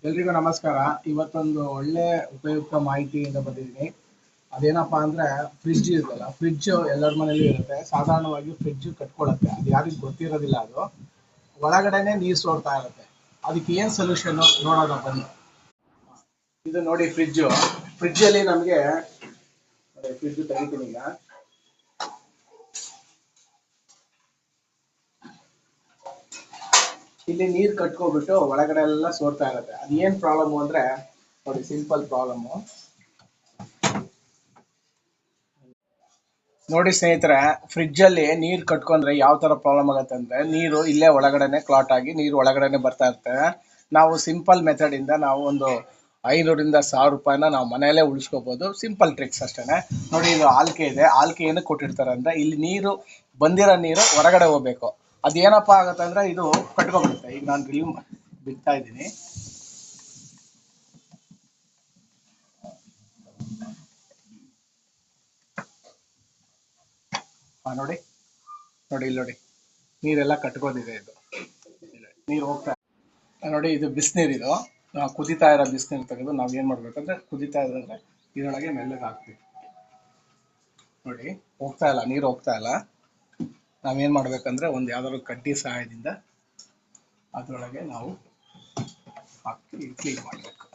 ಎಲ್ರಿಗೂ ನಮಸ್ಕಾರ. ಇವತ್ತೊಂದು ಒಳ್ಳೆ ಉಪಯುಕ್ತ ಮಾಹಿತಿಯಿಂದ ಬಂದಿದ್ದೀನಿ. ಅದೇನಪ್ಪಾ ಅಂದ್ರೆ ಫ್ರಿಡ್ಜ್ ಇರುತ್ತಲ್ಲ, ಫ್ರಿಡ್ಜ್ ಎಲ್ಲರ ಮನೇಲಿ ಇರುತ್ತೆ. ಸಾಧಾರಣವಾಗಿ ಫ್ರಿಡ್ಜ್ ಕಟ್ಕೊಳ್ಳುತ್ತೆ, ಅದು ಯಾರಿಗೂ ಗೊತ್ತಿರೋದಿಲ್ಲ. ಅದು ಒಳಗಡೆನೆ ನೀರು ಸೋರ್ತಾ ಇರುತ್ತೆ. ಅದಕ್ಕೆ ಏನ್ ಸೊಲ್ಯೂಷನ್ ನೋಡೋಣ ಬನ್ನಿ. ಇದು ನೋಡಿ ಫ್ರಿಡ್ಜ್ ಅಲ್ಲಿ ನಮಗೆ ಫ್ರಿಡ್ಜ್ ತೆಗಿತೀನಿ ಈಗ. ಇಲ್ಲಿ ನೀರು ಕಟ್ಕೊಬಿಟ್ಟು ಒಳಗಡೆ ಎಲ್ಲ ಸೋರ್ತಾ ಇರುತ್ತೆ. ಅದು ಏನ್ ಪ್ರಾಬ್ಲಮ್ ಅಂದ್ರೆ ನೋಡಿ, ಸಿಂಪಲ್ ಪ್ರಾಬ್ಲಮ್ ನೋಡಿ ಸ್ನೇಹಿತರೆ. ಫ್ರಿಡ್ಜ್ ಅಲ್ಲಿ ನೀರು ಕಟ್ಕೊಂಡ್ರೆ ಯಾವ ತರ ಪ್ರಾಬ್ಲಮ್ ಆಗುತ್ತೆ ಅಂದ್ರೆ, ನೀರು ಇಲ್ಲೇ ಒಳಗಡೆನೆ ಕ್ಲಾಟ್ ಆಗಿ ನೀರು ಒಳಗಡೆನೆ ಬರ್ತಾ ಇರ್ತವೆ. ನಾವು ಸಿಂಪಲ್ ಮೆಥಡ್ ಇಂದ ನಾವು ಒಂದು 500ರಿಂದ 1000 ರೂಪಾಯಿನ ನಾವು ಮನೆಯಲ್ಲೇ ಉಳಿಸ್ಕೋಬಹುದು. ಸಿಂಪಲ್ ಟ್ರಿಕ್ಸ್ ಅಷ್ಟೇನೆ. ನೋಡಿ, ಇದು ಆಲ್ಕೆ ಇದೆ. ಆಲ್ಕೆ ಏನಕ್ಕೆ ಕೊಟ್ಟಿರ್ತಾರೆ ಅಂದ್ರೆ, ಇಲ್ಲಿ ನೀರು ಬಂದಿರೋ ನೀರು ಹೊರಗಡೆ ಹೋಗ್ಬೇಕು. ಅದೇನಪ್ಪ ಆಗುತ್ತೆ ಅಂದ್ರೆ ಇದು ಕಟ್ಕೊಬಿಡುತ್ತೆ. ಈಗ ನಾನು ರಿಲೀವ್ ಬಿಡ್ತಾ ಇದ್ದೀನಿ. ನೋಡಿ ನೋಡಿ ಇಲ್ಲಿ ನೋಡಿ, ನೀರೆಲ್ಲ ಕಟ್ಕೋದಿದೆ. ಇದು ನೀರು ಹೋಗ್ತಾ ನೋಡಿ, ಇದು ಬಿಸಿನೀರು. ಇದು ಕುದಿತಾ ಇರೋ ಬಿಸಿನೀರು ತೆಗೆದು ನಾವು ಏನು ಮಾಡ್ಬೇಕಂದ್ರೆ, ಕುದಿತಾ ಇದ್ರೆ ಇದರೊಳಗೆ ಮೆಲ್ಲಗೆ ಹಾಕ್ತೀವಿ. ನೋಡಿ, ಹೋಗ್ತಾ ಇಲ್ಲ, ನೀರು ಹೋಗ್ತಾ ಇಲ್ಲ. ನಾವೇನು ಮಾಡ್ಬೇಕಂದ್ರೆ ಒಂದು ಯಾವ್ದಾದ್ರು ಕಡ್ಡಿ ಸಹಾಯದಿಂದ ಅದರೊಳಗೆ ನಾವು ಹಾಕಿ ಕ್ಲೀನ್ ಮಾಡಬೇಕು.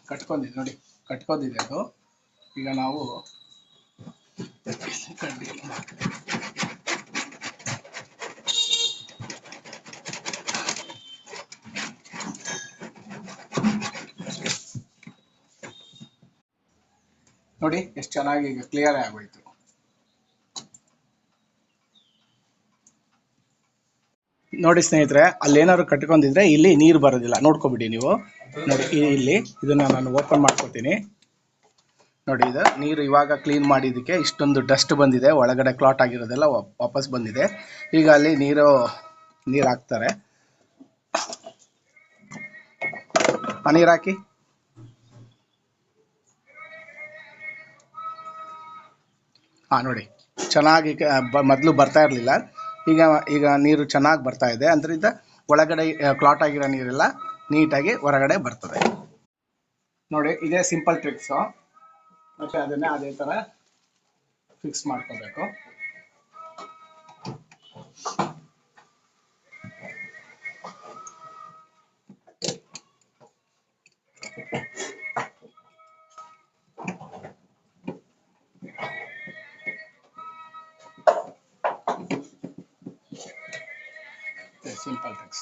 ಕಟ್ಕೊಂಡಿದೆ ನೋಡಿ, ಕಟ್ಕೊಂಡಿದೆ ಅದು. ಈಗ ನಾವು ಕಡ್ಡಿ ನೋಡಿ, ಎಷ್ಟು ಚೆನ್ನಾಗಿ ಈಗ ಕ್ಲಿಯರ್ ಆಗೋಯ್ತು. ನೋಡಿ ಸ್ನೇಹಿತರೆ, ಅಲ್ಲೇನಾದ್ರು ಕಟ್ಕೊಂಡಿದ್ರೆ ಇಲ್ಲಿ ನೀರು ಬರೋದಿಲ್ಲ. ನೋಡ್ಕೊಬಿಡಿ ನೀವು. ನೋಡಿ, ಇಲ್ಲಿ ಇದನ್ನ ನಾನು ಓಪನ್ ಮಾಡ್ಕೊತೀನಿ. ನೋಡಿ, ಇದು ನೀರು ಇವಾಗ ಕ್ಲೀನ್ ಮಾಡಿದ್ದಕ್ಕೆ ಇಷ್ಟೊಂದು ಡಸ್ಟ್ ಬಂದಿದೆ, ಒಳಗಡೆ ಕ್ಲಾಟ್ ಆಗಿರೋದೆಲ್ಲ ವಾಪಸ್ ಬಂದಿದೆ. ಈಗ ಅಲ್ಲಿ ನೀರು ಹಾಕ್ತಾರೆ. ಆ ನೀರು ಹಾಕಿ. ನೋಡಿ, ಚೆನ್ನಾಗಿ ಮೊದಲು ಬರ್ತಾ ಇರಲಿಲ್ಲ. ಈಗ ನೀರು ಚೆನ್ನಾಗಿ ಬರ್ತಾ ಇದೆ. ಅದರಿಂದ ಒಳಗಡೆ ಕ್ಲಾಟ್ ಆಗಿರೋ ನೀರೆಲ್ಲ ನೀಟಾಗಿ ಹೊರಗಡೆ ಬರ್ತದೆ. ನೋಡಿ, ಇದೇ ಸಿಂಪಲ್ ಟ್ರಿಕ್ಸು. ಮತ್ತೆ ಅದನ್ನ ಅದೇ ಥರ ಫಿಕ್ಸ್ ಮಾಡ್ಕೋಬೇಕು. Simple tricks.